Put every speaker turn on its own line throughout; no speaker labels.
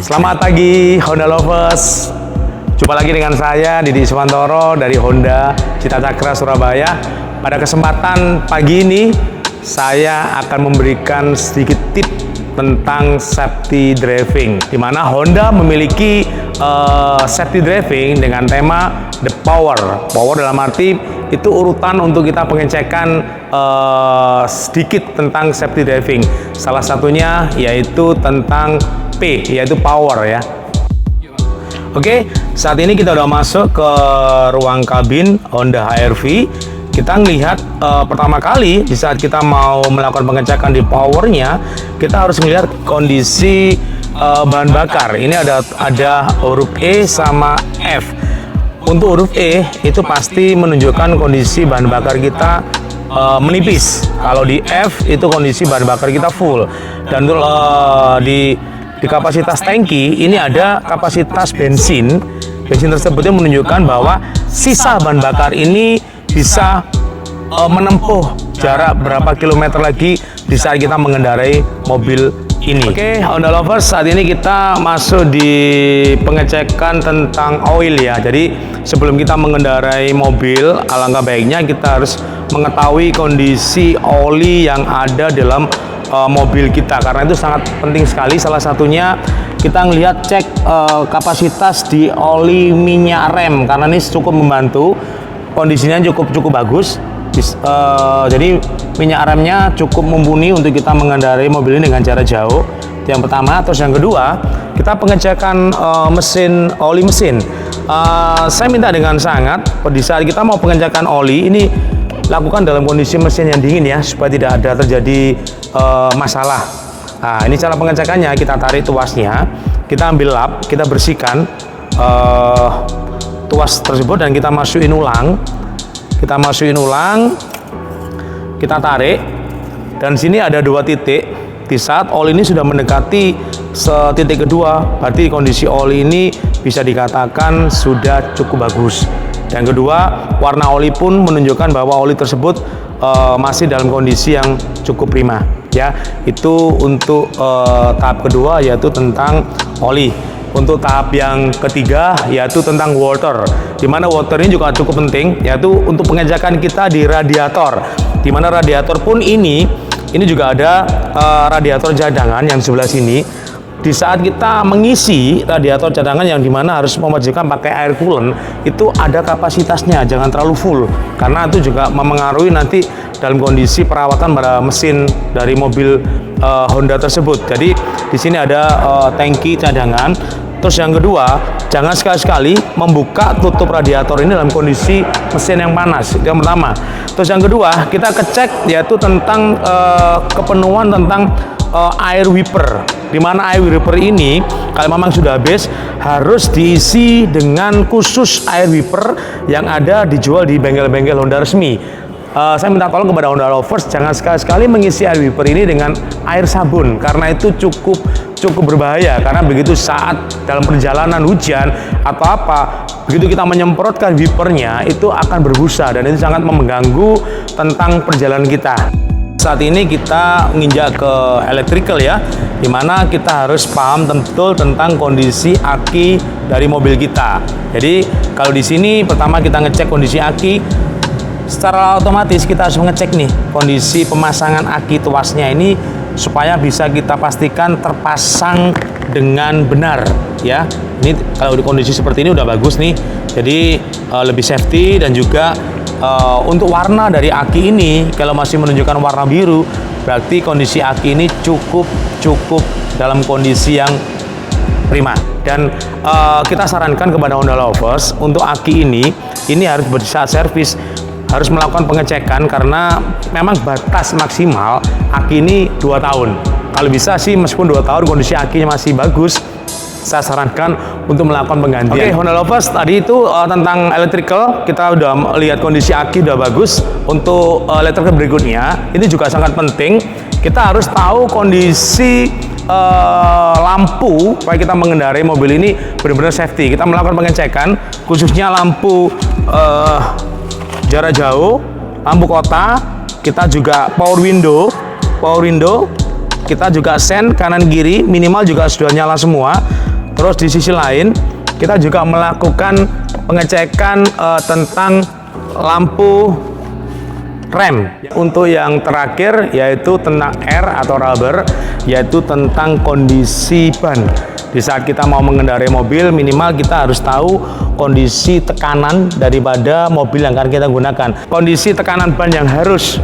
Selamat pagi Honda Lovers. Jumpa lagi dengan saya Didi Iswantoro dari Honda Cita Cakra Surabaya. Pada kesempatan pagi ini saya akan memberikan sedikit tip tentang safety driving, di mana Honda memiliki safety driving dengan tema The Power. Power dalam arti itu urutan untuk kita pengecekan sedikit tentang safety driving. Salah satunya yaitu tentang P, yaitu power ya. Oke, saat ini kita udah masuk ke ruang kabin Honda HR-V. Kita melihat pertama kali di saat kita mau melakukan pengecekan di powernya, kita harus melihat kondisi bahan bakar. Ini ada huruf E sama F. Untuk huruf E itu pasti menunjukkan kondisi bahan bakar kita menipis. Kalau di F itu kondisi bahan bakar kita full. Dan untuk di kapasitas tangki ini ada kapasitas bensin. Bensin tersebut menunjukkan bahwa sisa bahan bakar ini bisa menempuh jarak berapa kilometer lagi di saat kita mengendarai mobil ini. Oke, Honda Lovers, saat ini kita masuk di pengecekan tentang oil ya. Jadi sebelum kita mengendarai mobil, alangkah baiknya kita harus mengetahui kondisi oli yang ada dalam mobil kita, karena itu sangat penting sekali. Salah satunya kita ngelihat cek kapasitas di oli minyak rem, karena ini cukup membantu. Kondisinya cukup bagus. Jadi minyak remnya cukup mumpuni untuk kita mengendarai mobil ini dengan jarak jauh. Itu yang pertama. Terus yang kedua, kita pengecekan oli mesin. Saya minta dengan sangat di saat kita mau pengecekan oli ini lakukan dalam kondisi mesin yang dingin ya, supaya tidak ada terjadi masalah. Nah, ini cara pengecekannya. Kita tarik tuasnya, kita ambil lap, kita bersihkan tuas tersebut dan kita masukin ulang. Kita tarik, dan sini ada dua titik. Di saat oli ini sudah mendekati titik kedua, berarti kondisi oli ini bisa dikatakan sudah cukup bagus. Dan kedua, warna oli pun menunjukkan bahwa oli tersebut masih dalam kondisi yang cukup prima ya. Itu untuk tahap kedua, yaitu tentang oli. Untuk tahap yang ketiga yaitu tentang water, di mana water ini juga cukup penting, yaitu untuk pengecekan kita di radiator. Di mana radiator pun ini juga ada radiator cadangan yang sebelah sini. Di saat kita mengisi radiator cadangan yang dimana harus mewajibkan pakai air coolant, itu ada kapasitasnya, jangan terlalu full, karena itu juga memengaruhi nanti dalam kondisi perawatan pada mesin dari mobil Honda tersebut. Jadi di sini ada tangki cadangan. Terus yang kedua, jangan sekali-sekali membuka tutup radiator ini dalam kondisi mesin yang panas. Itu yang pertama. Terus yang kedua, kita kecek yaitu tentang kepenuhan tentang air wiper. Di mana air wiper ini kalau memang sudah habis, harus diisi dengan khusus air wiper yang ada dijual di bengkel-bengkel Honda resmi. Saya minta tolong kepada Honda Lovers, jangan sekali-sekali mengisi air wiper ini dengan air sabun, karena itu cukup berbahaya. Karena begitu saat dalam perjalanan hujan atau apa, begitu kita menyemprotkan wipernya, itu akan berbusa dan itu sangat mengganggu tentang perjalanan kita. Saat ini kita menginjak ke electrical ya, dimana kita harus paham betul tentang kondisi aki dari mobil kita. Jadi kalau di sini pertama kita ngecek kondisi aki. Secara otomatis kita harus mengecek nih kondisi pemasangan aki tuasnya ini supaya bisa kita pastikan terpasang dengan benar ya. Ini kalau di kondisi seperti ini udah bagus nih, jadi lebih safety. Dan juga untuk warna dari aki ini, kalau masih menunjukkan warna biru, berarti kondisi aki ini cukup dalam kondisi yang prima. Dan kita sarankan kepada Honda Lovers, untuk aki ini harus saat servis harus melakukan pengecekan, karena memang batas maksimal aki ini 2 tahun. Kalau bisa sih meskipun 2 tahun kondisi akinya masih bagus, saya sarankan untuk melakukan penggantian. Oke, Honda Lovers, tadi itu tentang electrical, kita udah lihat kondisi aki udah bagus. Untuk electrical berikutnya, ini juga sangat penting, kita harus tahu kondisi lampu supaya kita mengendarai mobil ini benar-benar safety. Kita melakukan pengecekan khususnya lampu jarak jauh, lampu kota, kita juga power window, kita juga sen kanan kiri, minimal juga sudah nyala semua. Terus di sisi lain kita juga melakukan pengecekan tentang lampu rem. Untuk yang terakhir yaitu tentang R atau rubber, yaitu tentang kondisi ban. Di saat kita mau mengendarai mobil, minimal kita harus tahu kondisi tekanan daripada mobil yang akan kita gunakan. Kondisi tekanan ban yang harus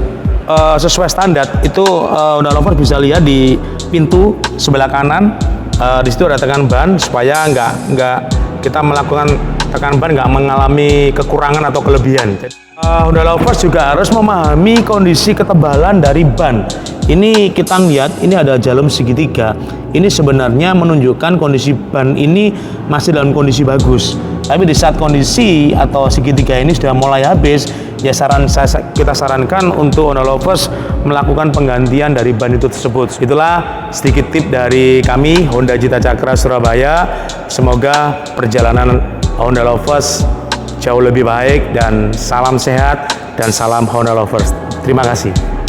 sesuai standar itu Honda Lovers bisa lihat di pintu sebelah kanan. Di situ ada tekanan ban supaya nggak kita melakukan tekanan ban nggak mengalami kekurangan atau kelebihan. Honda Lovers juga harus memahami kondisi ketebalan dari ban. Ini kita lihat, ini ada jarum segitiga. Ini sebenarnya menunjukkan kondisi ban ini masih dalam kondisi bagus. Tapi di saat kondisi atau segitiga ini sudah mulai habis, ya kita sarankan untuk Honda Lovers melakukan penggantian dari ban itu tersebut. Itulah sedikit tip dari kami Honda Cita Cakra Surabaya. Semoga perjalanan Honda Lovers jauh lebih baik, dan salam sehat dan salam Honda Lovers. Terima kasih.